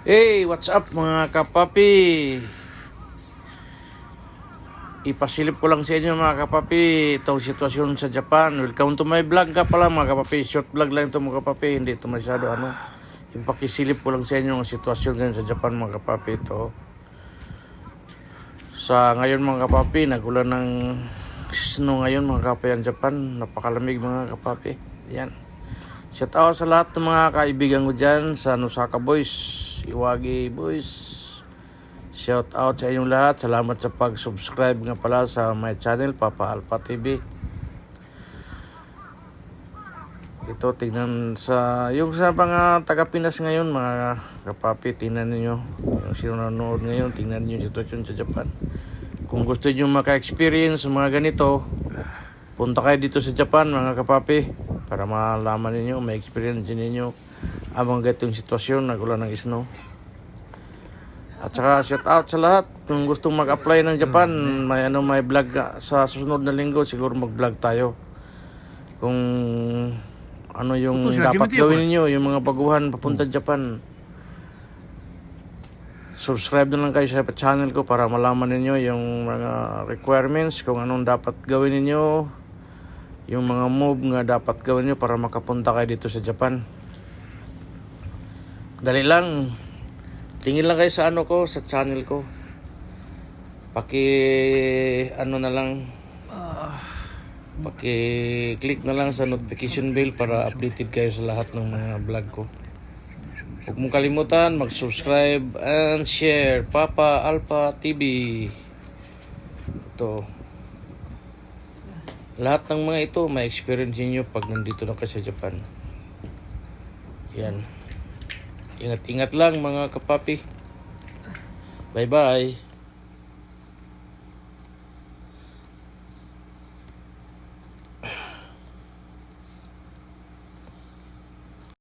Hey, what's up mga kapapi? Ipasilip ko lang sa inyo mga kapapi itong sitwasyon sa Japan. Welcome to my vlog ka pala mga kapapi. Short vlog lang ito mga kapapi. Hindi ito masyado Yung pakisilip ko lang sa inyo ang sitwasyon ngayon sa Japan mga kapapi. Ito sa ngayon mga kapapi, nagulan ng snow ngayon mga kapapi ang Japan. Napakalamig mga kapapi. Yan. Shout out sa lahat ng mga kaibigan ko dyan sa Nusaka Boys, Iwagi Boys. Shout out sa inyong lahat. Salamat sa pag-subscribe nga pala sa my channel, Papa Alpha TV. Ito, tingnan sa mga taga-Pinas ngayon, mga kapapi, tingnan niyo yung sino nanonood ngayon, tingnan niyo yung sitwasyon sa Japan. Kung gusto niyo maka-experience mga ganito, punta kayo dito sa Japan mga kapapi para malaman niyo, ma-experience niyo abang gatong sitwasyon, nagulan ng snow. At saka shout out sa lahat kung gustong mag-apply ng Japan, may vlog sa susunod na linggo, siguro mag-vlog tayo. Kung ano yung dapat gawin niyo, yung mga baguhan papunta Japan. Subscribe na lang kayo sa channel ko para malaman niyo yung mga requirements, kung anong dapat gawin niyo, yung mga move nga dapat gawin niyo para makapunta kayo dito sa Japan. Dali lang. Tingin lang kayo sa sa channel ko. Paki-click na lang sa notification bell para updated kayo sa lahat ng mga vlog ko. Huwag mong kalimutan mag-subscribe and share. Papa Alpha TV. Ito. Lahat ng mga ito, ma-experience niyo pag nandito na kayo sa Japan. Yan. Ingat-ingat lang mga kapapi. Bye-bye.